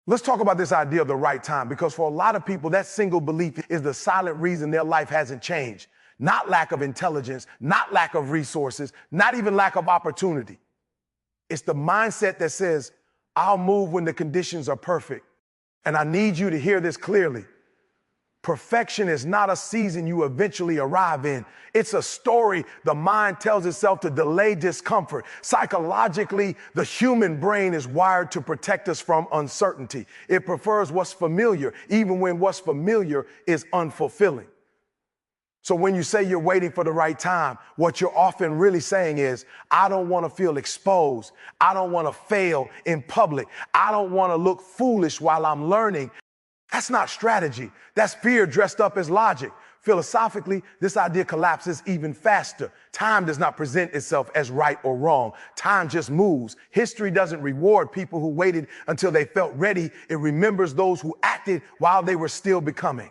Let's talk about this idea of the right time, because for a lot of people, that single belief is the silent reason their life hasn't changed. Not lack of intelligence, not lack of resources, not even lack of opportunity. It's the mindset that says, I'll move when the conditions are perfect. And I need you to hear this clearly. Perfection is not a season you eventually arrive in. It's a story the mind tells itself to delay discomfort. Psychologically, the human brain is wired to protect us from uncertainty. It prefers what's familiar, even when what's familiar is unfulfilling. So when you say you're waiting for the right time, what you're often really saying is, I don't want to feel exposed. I don't want to fail in public. I don't want to look foolish while I'm learning. That's not strategy. That's fear dressed up as logic. Philosophically, this idea collapses even faster. Time does not present itself as right or wrong. Time just moves. History doesn't reward people who waited until they felt ready. It remembers those who acted while they were still becoming.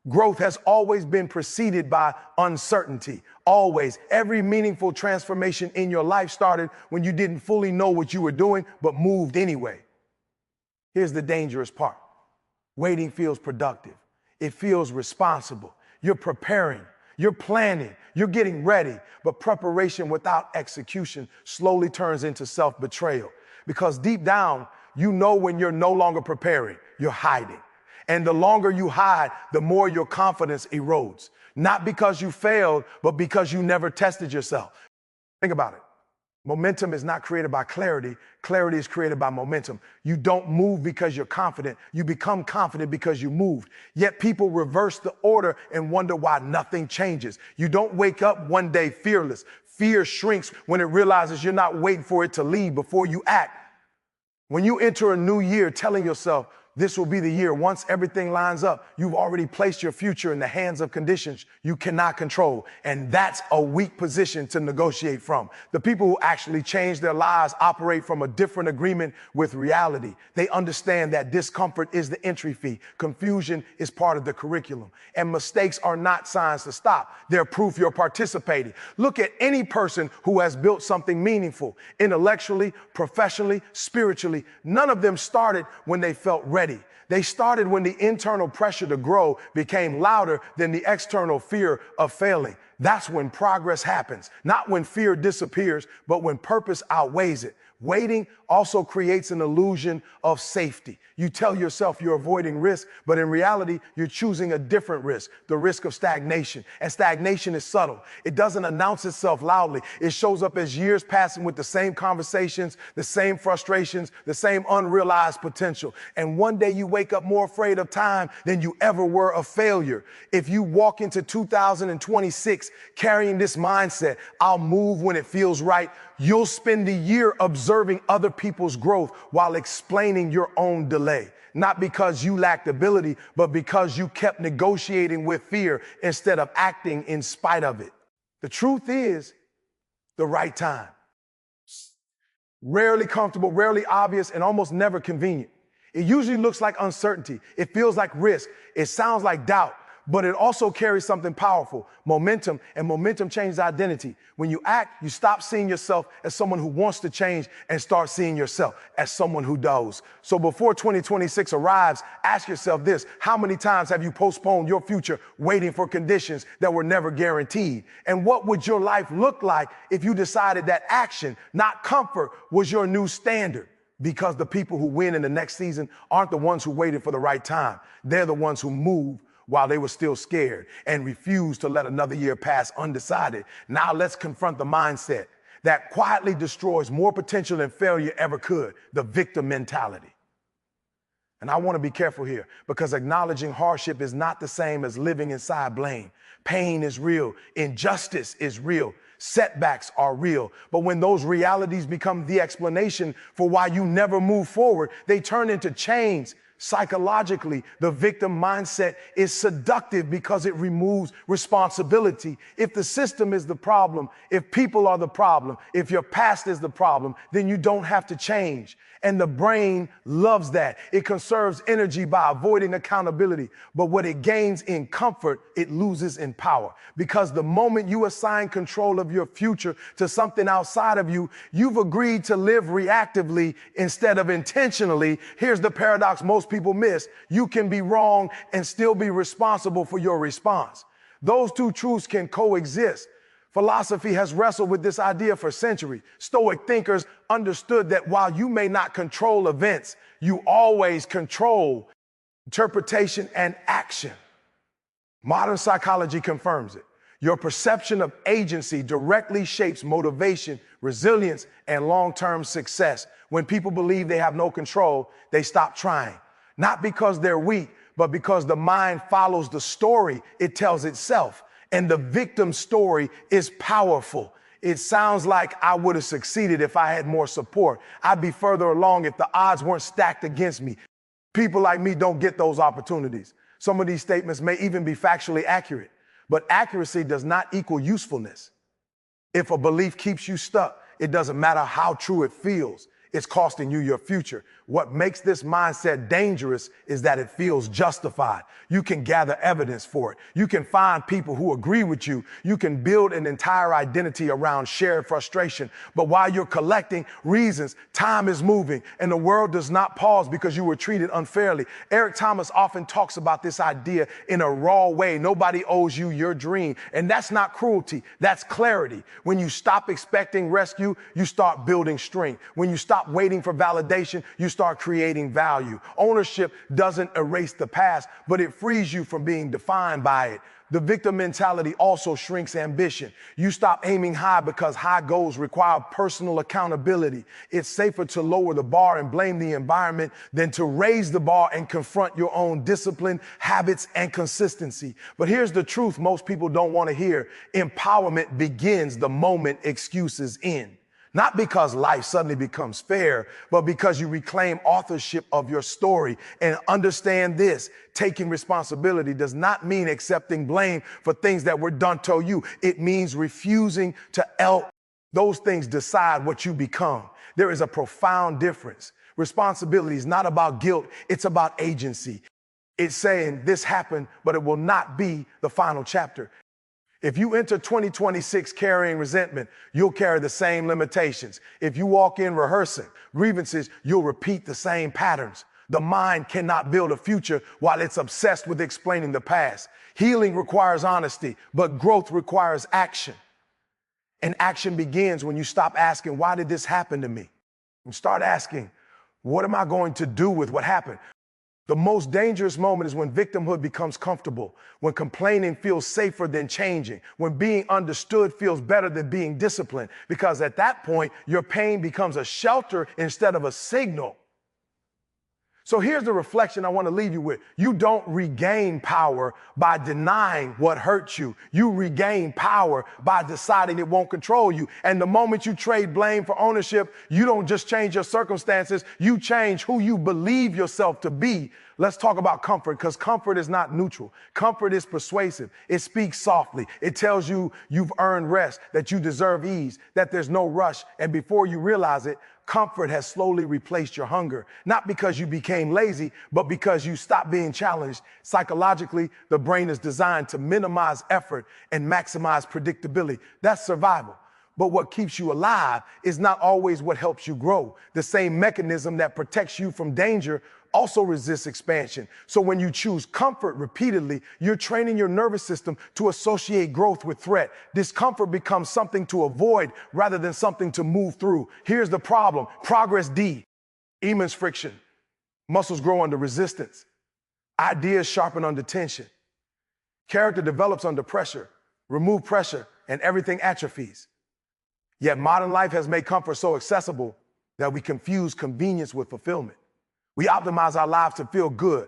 Growth has always been preceded by uncertainty. Always. Every meaningful transformation in your life started when you didn't fully know what you were doing, but moved anyway. Here's the dangerous part. Waiting feels productive. It feels responsible. You're preparing. You're planning. You're getting ready. But preparation without execution slowly turns into self-betrayal. Because deep down, you know when you're no longer preparing, you're hiding. And the longer you hide, the more your confidence erodes. Not because you failed, but because you never tested yourself. Think about it. Momentum is not created by clarity. Clarity is created by momentum. You don't move because you're confident. You become confident because you moved. Yet people reverse the order and wonder why nothing changes. You don't wake up one day fearless. Fear shrinks when it realizes you're not waiting for it to leave before you act. When you enter a new year telling yourself, this will be the year. Once everything lines up, you've already placed your future in the hands of conditions you cannot control. And that's a weak position to negotiate from. The people who actually change their lives operate from a different agreement with reality. They understand that discomfort is the entry fee. Confusion is part of the curriculum. And mistakes are not signs to stop. They're proof you're participating. Look at any person who has built something meaningful, intellectually, professionally, spiritually. None of them started when they felt ready. They started when the internal pressure to grow became louder than the external fear of failing. That's when progress happens, not when fear disappears, but when purpose outweighs it. Waiting also creates an illusion of safety. You tell yourself you're avoiding risk, but in reality, you're choosing a different risk, the risk of stagnation. And stagnation is subtle. It doesn't announce itself loudly. It shows up as years passing with the same conversations, the same frustrations, the same unrealized potential. And one day you wake up more afraid of time than you ever were of failure. If you walk into 2026 carrying this mindset, I'll move when it feels right, you'll spend the year observing other people's growth while explaining your own delay. Not because you lacked ability, but because you kept negotiating with fear instead of acting in spite of it. The truth is, the right time. Rarely comfortable, rarely obvious, and almost never convenient. It usually looks like uncertainty. It feels like risk. It sounds like doubt. But it also carries something powerful, momentum, and momentum changes identity. When you act, you stop seeing yourself as someone who wants to change and start seeing yourself as someone who does. So before 2026 arrives, ask yourself this: how many times have you postponed your future waiting for conditions that were never guaranteed? And what would your life look like if you decided that action, not comfort, was your new standard? Because the people who win in the next season aren't the ones who waited for the right time. They're the ones who moved while they were still scared and refused to let another year pass undecided. Now let's confront the mindset that quietly destroys more potential than failure ever could, the victim mentality. And I want to be careful here, because acknowledging hardship is not the same as living inside blame. Pain is real. Injustice is real. Setbacks are real. But when those realities become the explanation for why you never move forward, they turn into chains Psychologically, the victim mindset is seductive because it removes responsibility. If the system is the problem, if people are the problem, if your past is the problem, then you don't have to change. And the brain loves that. It conserves energy by avoiding accountability. But what it gains in comfort, it loses in power. Because the moment you assign control of your future to something outside of you, you've agreed to live reactively instead of intentionally. Here's the paradox most people miss. You can be wrong and still be responsible for your response. Those two truths can coexist. Philosophy has wrestled with this idea for centuries. Stoic thinkers understood that while you may not control events, you always control interpretation and action. Modern psychology confirms it. Your perception of agency directly shapes motivation, resilience, and long-term success. When people believe they have no control, they stop trying. Not because they're weak, but because the mind follows the story it tells itself. And the victim story is powerful. It sounds like I would have succeeded if I had more support. I'd be further along if the odds weren't stacked against me. People like me don't get those opportunities. Some of these statements may even be factually accurate, but accuracy does not equal usefulness. If a belief keeps you stuck, it doesn't matter how true it feels. It's costing you your future. What makes this mindset dangerous is that it feels justified. You can gather evidence for it. You can find people who agree with you. You can build an entire identity around shared frustration. But while you're collecting reasons, time is moving and the world does not pause because you were treated unfairly. Eric Thomas often talks about this idea in a raw way. Nobody owes you your dream. And that's not cruelty. That's clarity. When you stop expecting rescue, you start building strength. When you stop waiting for validation, you start creating value. Ownership doesn't erase the past, but it frees you from being defined by it. The victim mentality also shrinks ambition. You stop aiming high because high goals require personal accountability. It's safer to lower the bar and blame the environment than to raise the bar and confront your own discipline, habits, and consistency. But here's the truth most people don't want to hear. Empowerment begins the moment excuses end. Not because life suddenly becomes fair, but because you reclaim authorship of your story. And understand this, taking responsibility does not mean accepting blame for things that were done to you. It means refusing to let those things decide what you become. There is a profound difference. Responsibility is not about guilt, it's about agency. It's saying this happened, but it will not be the final chapter. If you enter 2026 carrying resentment, you'll carry the same limitations. If you walk in rehearsing grievances, you'll repeat the same patterns. The mind cannot build a future while it's obsessed with explaining the past. Healing requires honesty, but growth requires action. And action begins when you stop asking, why did this happen to me? And start asking, what am I going to do with what happened? The most dangerous moment is when victimhood becomes comfortable, when complaining feels safer than changing, when being understood feels better than being disciplined, because at that point, your pain becomes a shelter instead of a signal. So here's the reflection I want to leave you with. You don't regain power by denying what hurt you. You regain power by deciding it won't control you. And the moment you trade blame for ownership, you don't just change your circumstances, you change who you believe yourself to be. Let's talk about comfort, because comfort is not neutral. Comfort is persuasive. It speaks softly. It tells you you've earned rest, that you deserve ease, that there's no rush. And before you realize it, comfort has slowly replaced your hunger, not because you became lazy, but because you stopped being challenged. Psychologically, the brain is designed to minimize effort and maximize predictability. That's survival. But what keeps you alive is not always what helps you grow. The same mechanism that protects you from danger also resists expansion. So when you choose comfort repeatedly, you're training your nervous system to associate growth with threat. Discomfort becomes something to avoid rather than something to move through. Here's the problem. Progress D, immense friction. Muscles grow under resistance. Ideas sharpen under tension. Character develops under pressure. Remove pressure and everything atrophies. Yet modern life has made comfort so accessible that we confuse convenience with fulfillment. We optimize our lives to feel good,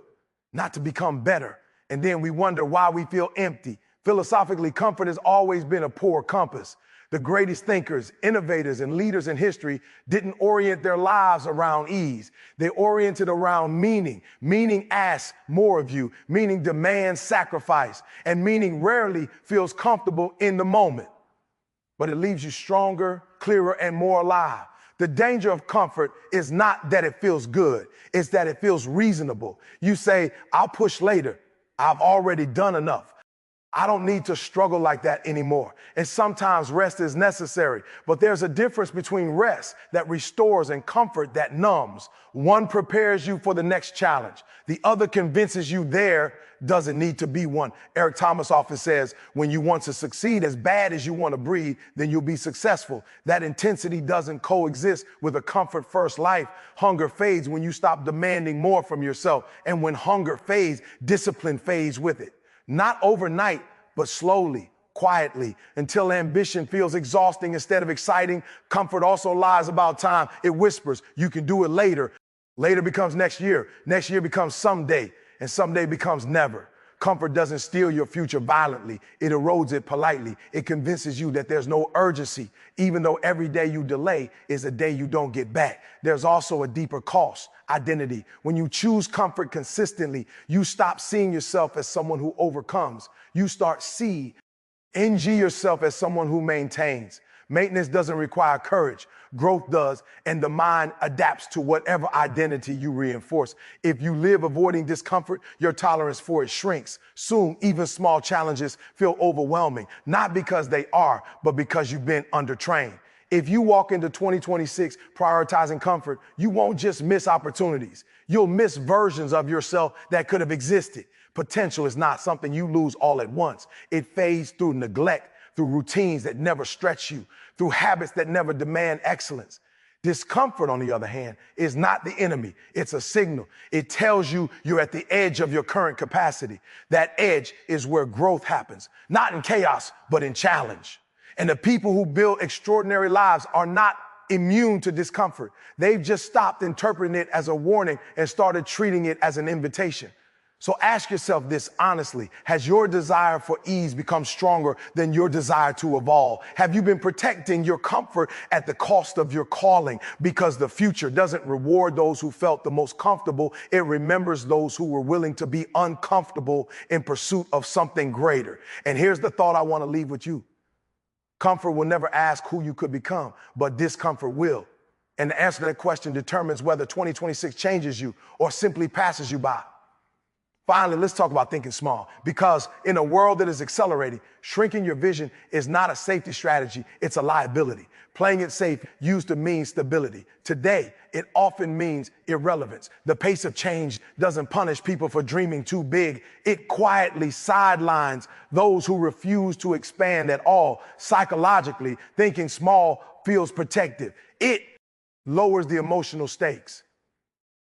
not to become better. And then we wonder why we feel empty. Philosophically, comfort has always been a poor compass. The greatest thinkers, innovators, and leaders in history didn't orient their lives around ease. They oriented around meaning. Meaning asks more of you. Meaning demands sacrifice. And meaning rarely feels comfortable in the moment. But it leaves you stronger, clearer, and more alive. The danger of comfort is not that it feels good. It's that it feels reasonable. You say, I'll push later. I've already done enough. I don't need to struggle like that anymore. And sometimes rest is necessary, but there's a difference between rest that restores and comfort that numbs. One prepares you for the next challenge. The other convinces you there doesn't need to be one. Eric Thomas often says, when you want to succeed as bad as you want to breathe, then you'll be successful. That intensity doesn't coexist with a comfort-first life. Hunger fades when you stop demanding more from yourself. And when hunger fades, discipline fades with it. Not overnight, but slowly, quietly, until ambition feels exhausting instead of exciting. Comfort also lies about time. It whispers, you can do it later. Later becomes next year. Next year becomes someday, and someday becomes never. Comfort doesn't steal your future violently. It erodes it politely. It convinces you that there's no urgency, even though every day you delay is a day you don't get back. There's also a deeper cost. Identity. When you choose comfort consistently, you stop seeing yourself as someone who overcomes. You start yourself as someone who maintains. Maintenance doesn't require courage. Growth does, and the mind adapts to whatever identity you reinforce. If you live avoiding discomfort, your tolerance for it shrinks. Soon, even small challenges feel overwhelming, not because they are, but because you've been undertrained. If you walk into 2026 prioritizing comfort, you won't just miss opportunities. You'll miss versions of yourself that could have existed. Potential is not something you lose all at once. It fades through neglect, through routines that never stretch you, through habits that never demand excellence. Discomfort, on the other hand, is not the enemy. It's a signal. It tells you you're at the edge of your current capacity. That edge is where growth happens, not in chaos, but in challenge. And the people who build extraordinary lives are not immune to discomfort. They've just stopped interpreting it as a warning and started treating it as an invitation. So ask yourself this honestly. Has your desire for ease become stronger than your desire to evolve? Have you been protecting your comfort at the cost of your calling? Because the future doesn't reward those who felt the most comfortable. It remembers those who were willing to be uncomfortable in pursuit of something greater. And here's the thought I want to leave with you. Comfort will never ask who you could become, but discomfort will. And the answer to that question determines whether 2026 changes you or simply passes you by. Finally, let's talk about thinking small, because in a world that is accelerating, shrinking your vision is not a safety strategy, it's a liability. Playing it safe used to mean stability. Today, it often means irrelevance. The pace of change doesn't punish people for dreaming too big. It quietly sidelines those who refuse to expand at all. Psychologically, thinking small feels protective. It lowers the emotional stakes.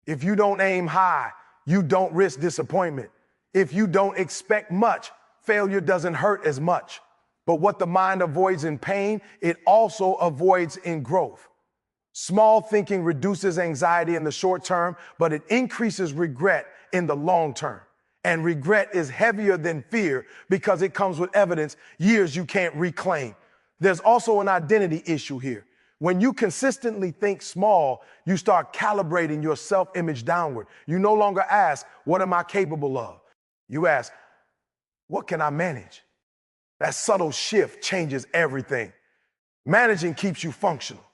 If you don't aim high, you don't risk disappointment. If you don't expect much, failure doesn't hurt as much. But what the mind avoids in pain, it also avoids in growth. Small thinking reduces anxiety in the short term, but it increases regret in the long term. And regret is heavier than fear because it comes with evidence, years you can't reclaim. There's also an identity issue here. When you consistently think small, you start calibrating your self-image downward. You no longer ask, what am I capable of? You ask, what can I manage? That subtle shift changes everything. Managing keeps you functional.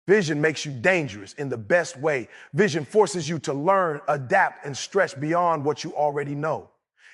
Vision makes you dangerous in the best way. Vision forces you to learn, adapt, and stretch beyond what you already know.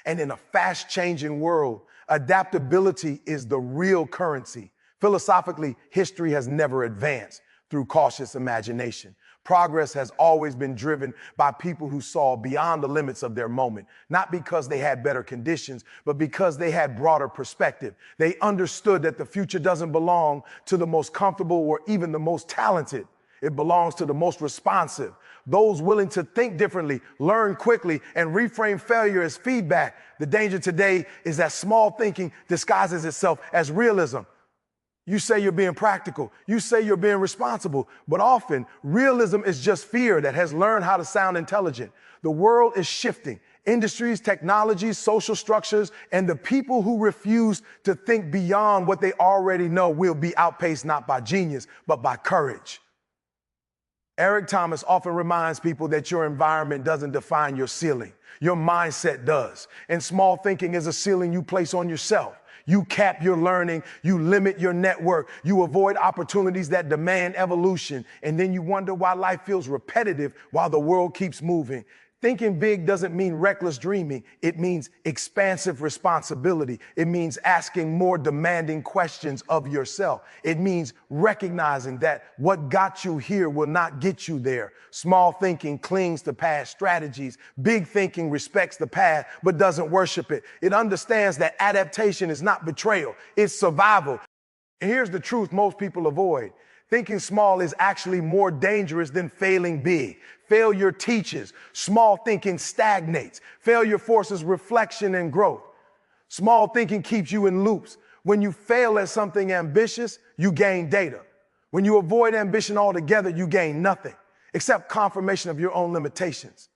And in a fast-changing world, adaptability is the real currency. Philosophically, history has never advanced through cautious imagination. Progress has always been driven by people who saw beyond the limits of their moment, not because they had better conditions, but because they had broader perspective. They understood that the future doesn't belong to the most comfortable or even the most talented. It belongs to the most responsive, those willing to think differently, learn quickly, and reframe failure as feedback. The danger today is that small thinking disguises itself as realism. You say you're being practical. You say you're being responsible. But often, realism is just fear that has learned how to sound intelligent. The world is shifting. Industries, technologies, social structures, and the people who refuse to think beyond what they already know will be outpaced not by genius, but by courage. Eric Thomas often reminds people that your environment doesn't define your ceiling. Your mindset does. And small thinking is a ceiling you place on yourself. You cap your learning, you limit your network, you avoid opportunities that demand evolution, and then you wonder why life feels repetitive while the world keeps moving. Thinking big doesn't mean reckless dreaming. It means expansive responsibility. It means asking more demanding questions of yourself. It means recognizing that what got you here will not get you there. Small thinking clings to past strategies. Big thinking respects the past but doesn't worship it. It understands that adaptation is not betrayal, it's survival. And here's the truth most people avoid. Thinking small is actually more dangerous than failing big. Failure teaches. Small thinking stagnates. Failure forces reflection and growth. Small thinking keeps you in loops. When you fail at something ambitious, you gain data. When you avoid ambition altogether, you gain nothing except confirmation of your own limitations.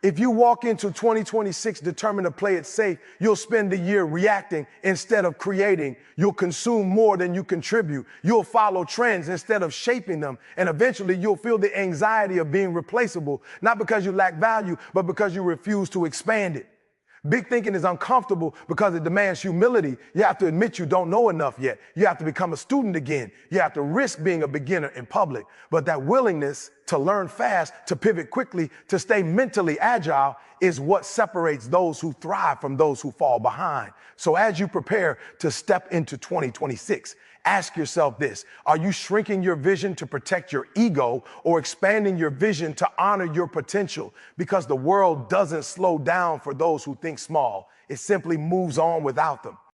If you walk into 2026 determined to play it safe, you'll spend the year reacting instead of creating. You'll consume more than you contribute. You'll follow trends instead of shaping them. And eventually you'll feel the anxiety of being replaceable, not because you lack value, but because you refuse to expand it. Big thinking is uncomfortable because it demands humility. You have to admit you don't know enough yet. You have to become a student again. You have to risk being a beginner in public. But that willingness to learn fast, to pivot quickly, to stay mentally agile is what separates those who thrive from those who fall behind. So as you prepare to step into 2026, ask yourself this: are you shrinking your vision to protect your ego or expanding your vision to honor your potential? Because the world doesn't slow down for those who think small. It simply moves on without them.